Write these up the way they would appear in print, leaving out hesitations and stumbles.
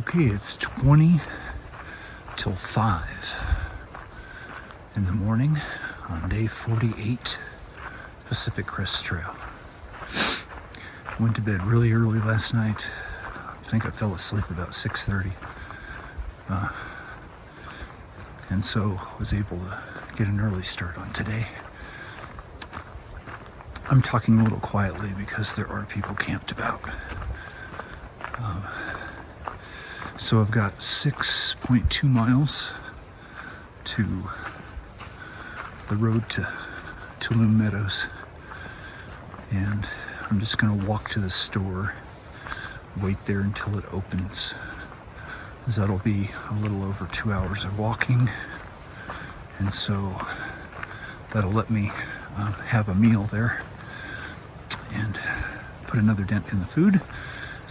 Okay, it's 20 till 5 in the morning on day 48 Pacific Crest Trail. Went to bed really early last night. I think I fell asleep about 6:30. And so was able to get an early start on today. I'm talking a little quietly because there are people camped about. So I've got 6.2 miles to the road to Tulum Meadows, and I'm just gonna walk to the store, wait there until it opens, as that'll be a little over 2 hours of walking, and so that'll let me have a meal there and put another dent in the food.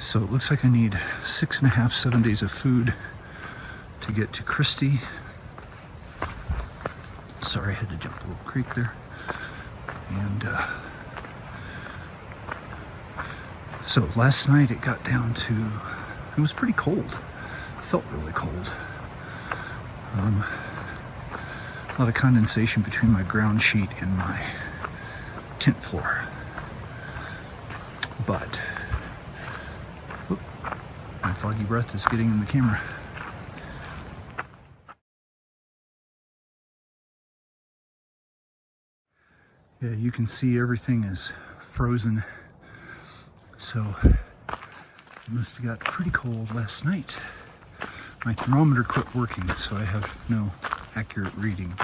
So it looks like I need 6.5, 7 days of food to get to Christie. Sorry, I had to jump a little creek there. And so last night it got down to, it was pretty cold. It felt really cold. A lot of condensation between my ground sheet and my tent floor. But my foggy breath is getting in the camera. Yeah, you can see everything is frozen. So it must have got pretty cold last night. My thermometer quit working, so I have no accurate reading.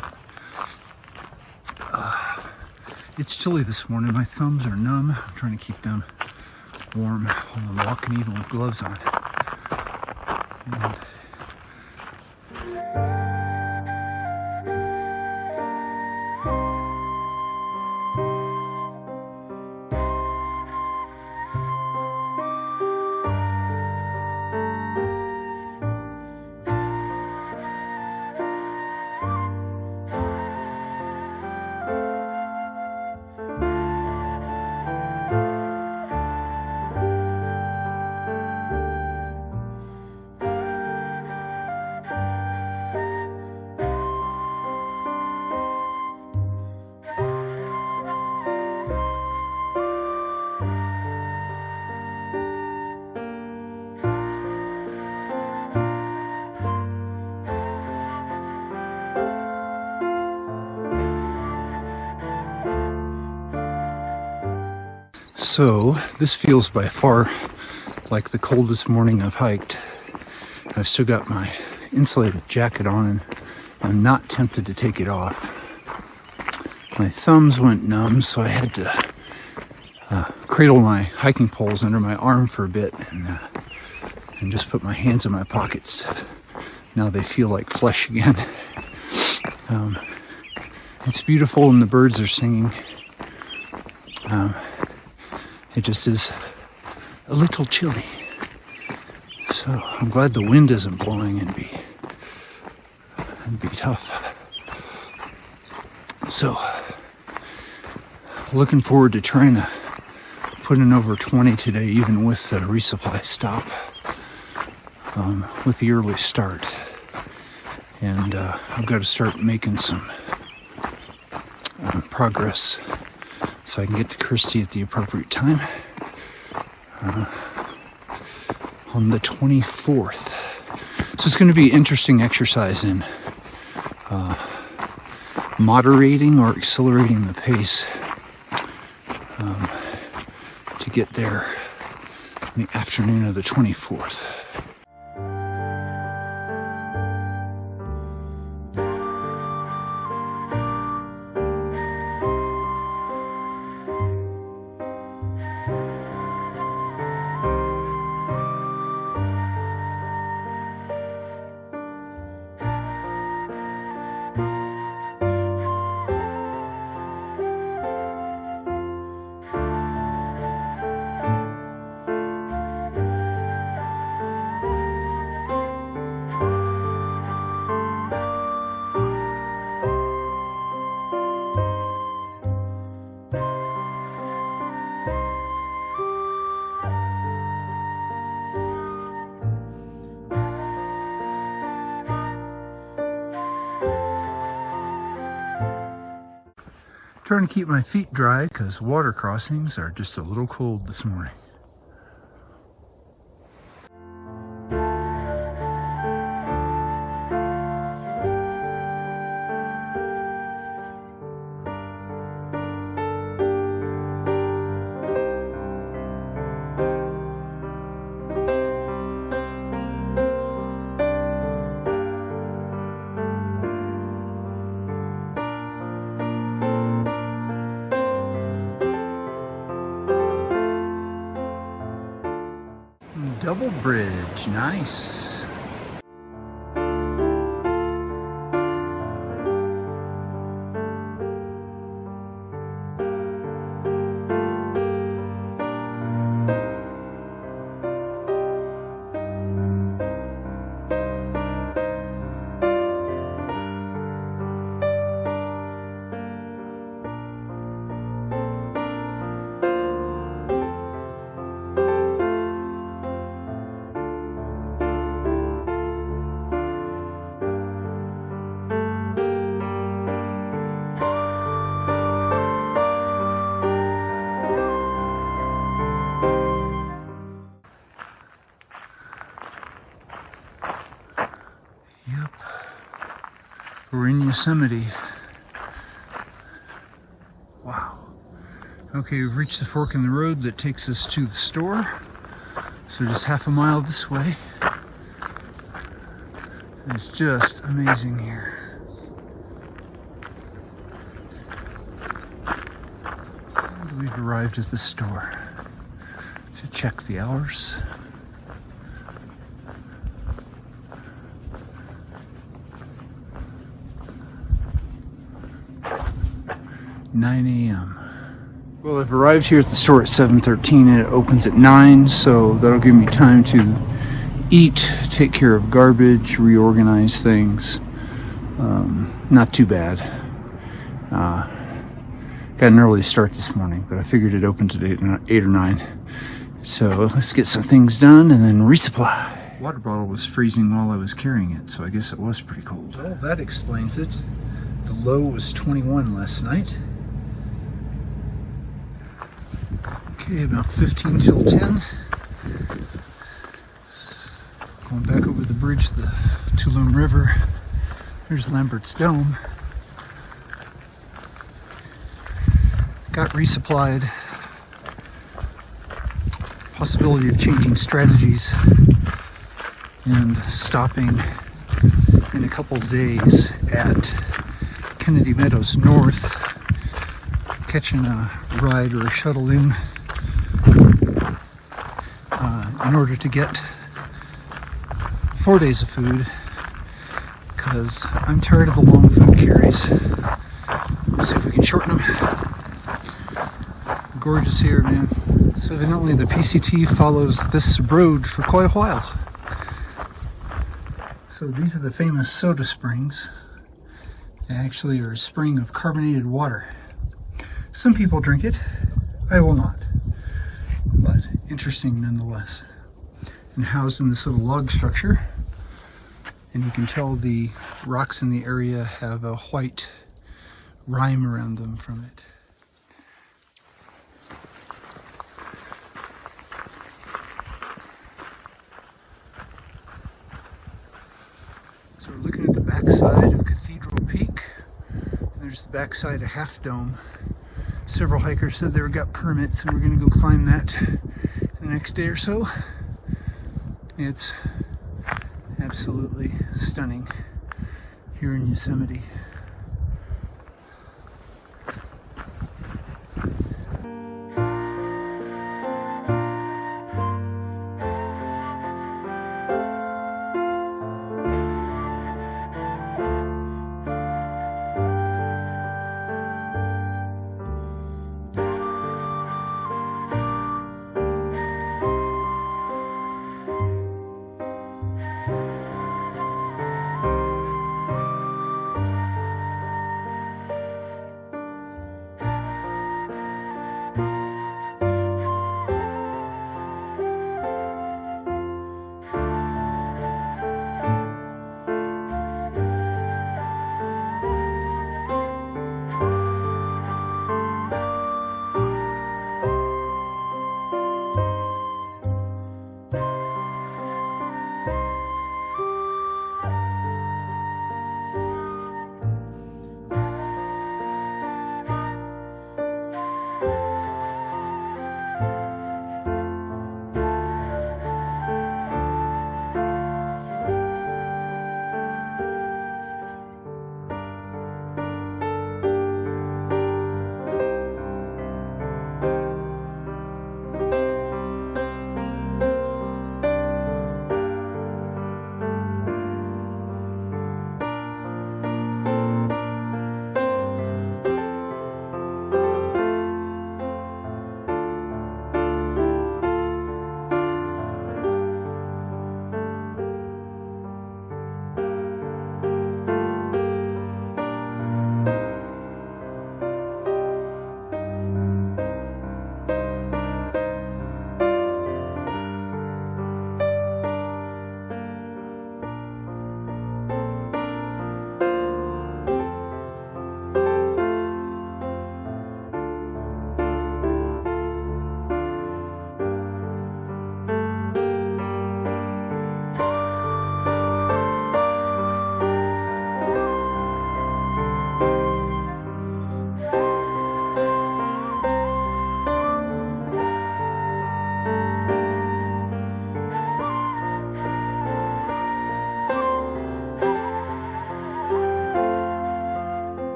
It's chilly this morning. My thumbs are numb. I'm trying to keep them warm while I'm walking, even with gloves on. And so this feels by far like the coldest morning I've hiked. I've still got my insulated jacket on and I'm not tempted to take it off. My thumbs went numb, so I had to cradle my hiking poles under my arm for a bit and just put my hands in my pockets. Now they feel like flesh again. It's beautiful and the birds are singing. It just is a little chilly. So I'm glad the wind isn't blowing and be tough. So looking forward to trying to put in over 20 today, even with the resupply stop, with the early start. And I've got to start making some progress so I can get to Christie at the appropriate time on the 24th. So it's going to be interesting exercise in moderating or accelerating the pace to get there in the afternoon of the 24th. Trying to keep my feet dry because water crossings are just a little cold this morning. Double bridge, nice. Yep, we're in Yosemite. Wow. Okay, we've reached the fork in the road that takes us to the store. So just half a mile this way. It's just amazing here. And we've arrived at the store to check the hours. (9 a.m.) Well, I've arrived here at the store at 7:13 and it opens at 9, so that'll give me time to eat, take care of garbage, reorganize things. Not too bad. Got an early start this morning, but I figured it opened at 8 or 9. So let's get some things done and then resupply. Water bottle was freezing while I was carrying it, so I guess it was pretty cold. Well, that explains it. The low was 21 last night. Okay, about 15 till 10. Going back over the bridge to the Tuolumne River. There's Lambert's Dome. Got resupplied. Possibility of changing strategies and stopping in a couple days at Kennedy Meadows North, catching a ride or a shuttle in order to get 4 days of food, because I'm tired of the long food carries. Let's see if we can shorten them. Gorgeous here, man. So evidently the PCT follows this road for quite a while. So these are the famous soda springs. They actually are a spring of carbonated water. Some people drink it. I will not. But interesting nonetheless. And housed in this little log structure. And you can tell the rocks in the area have a white rime around them from it. So we're looking at the backside of Cathedral Peak. There's the backside of Half Dome. Several hikers said they got permits, and we're going to go climb that the next day or so. It's absolutely stunning here in Yosemite.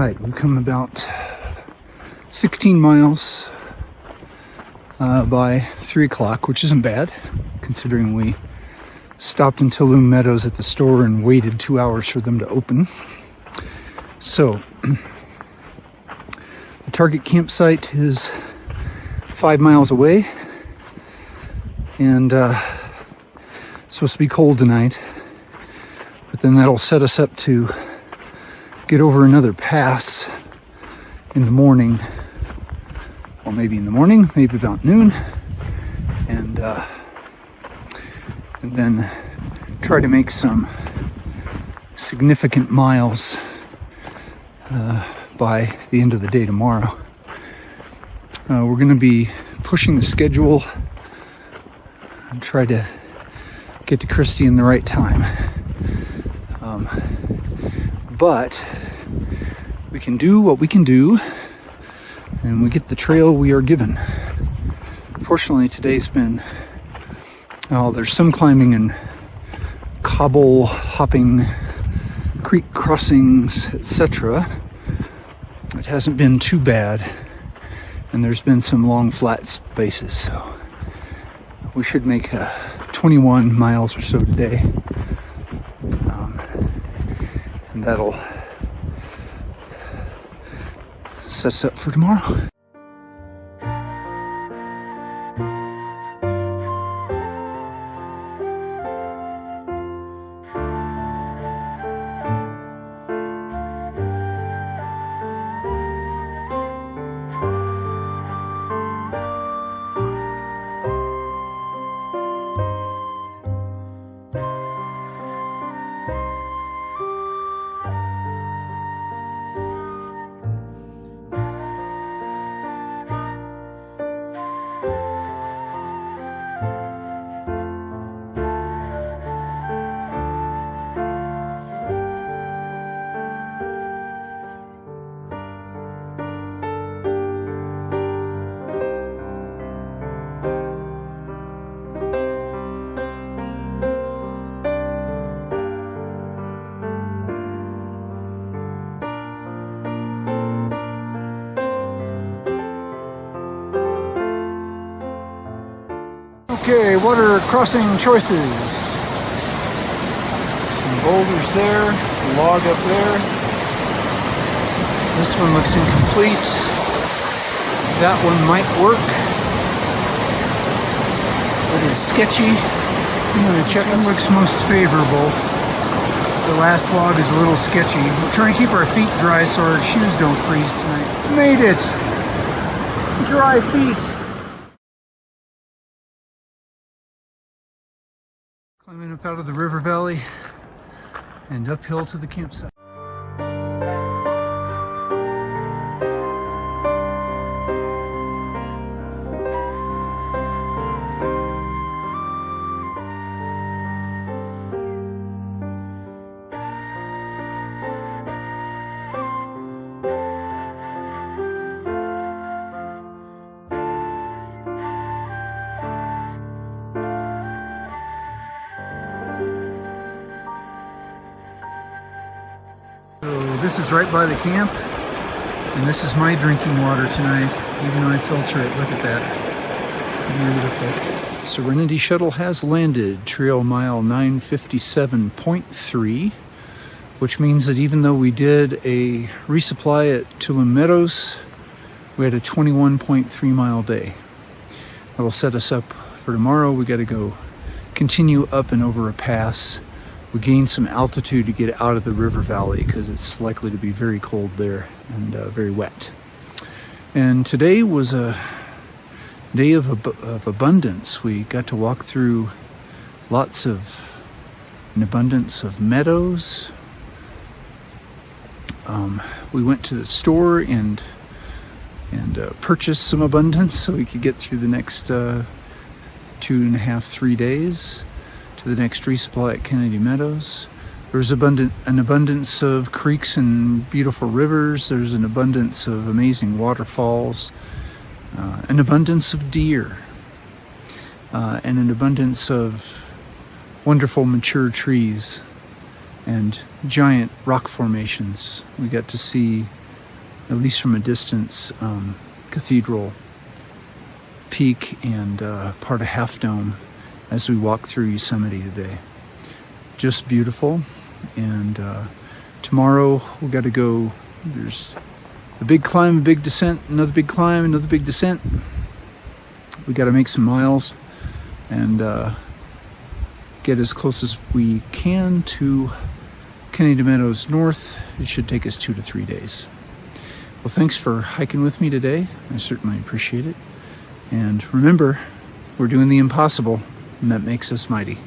right, we've come about 16 miles by 3 o'clock, which isn't bad, considering we stopped in Tulum Meadows at the store and waited 2 hours for them to open. So, the target campsite is 5 miles away, and it's supposed to be cold tonight, but then that'll set us up to get over another pass in the morning. Well, maybe in the morning, maybe about noon, and then try to make some significant miles by the end of the day tomorrow. We're going to be pushing the schedule and try to get to Christie in the right time. But we can do what we can do, and we get the trail we are given. Fortunately, today's been, there's some climbing and cobble hopping, creek crossings, etc. It hasn't been too bad, and there's been some long flat spaces, so we should make 21 miles or so today, and that'll set us up for tomorrow. Okay, water crossing choices. Some boulders there, some log up there. This one looks incomplete. That one might work. It is sketchy. I'm going to check. This one looks most favorable. The last log is a little sketchy. We're trying to keep our feet dry so our shoes don't freeze tonight. Made it! Dry feet! Climbing up out of the river valley and uphill to the campsite. This is right by the camp, and this is my drinking water tonight, even though I filter it. Look at that. Beautiful. Serenity Shuttle has landed, trail mile 957.3, which means that even though we did a resupply at Tulum Meadows, we had a 21.3 mile day. That'll set us up for tomorrow. We got to go continue up and over a pass. We gained some altitude to get out of the river valley because it's likely to be very cold there and very wet. And today was a day of abundance. We got to walk through an abundance of meadows. We went to the store and purchased some abundance so we could get through the next 2.5, 3 days to the next resupply at Kennedy Meadows. There's an abundance of creeks and beautiful rivers. There's an abundance of amazing waterfalls, an abundance of deer, and an abundance of wonderful mature trees and giant rock formations. We got to see at least from a distance, Cathedral Peak and part of Half Dome as we walk through Yosemite today. Just beautiful. And tomorrow we got to go. There's a big climb, a big descent, another big climb, another big descent. We got to make some miles and get as close as we can to Canada Meadows North. It should take us 2 to 3 days. Well, thanks for hiking with me today. I certainly appreciate it. And remember, we're doing the impossible, and that makes us mighty.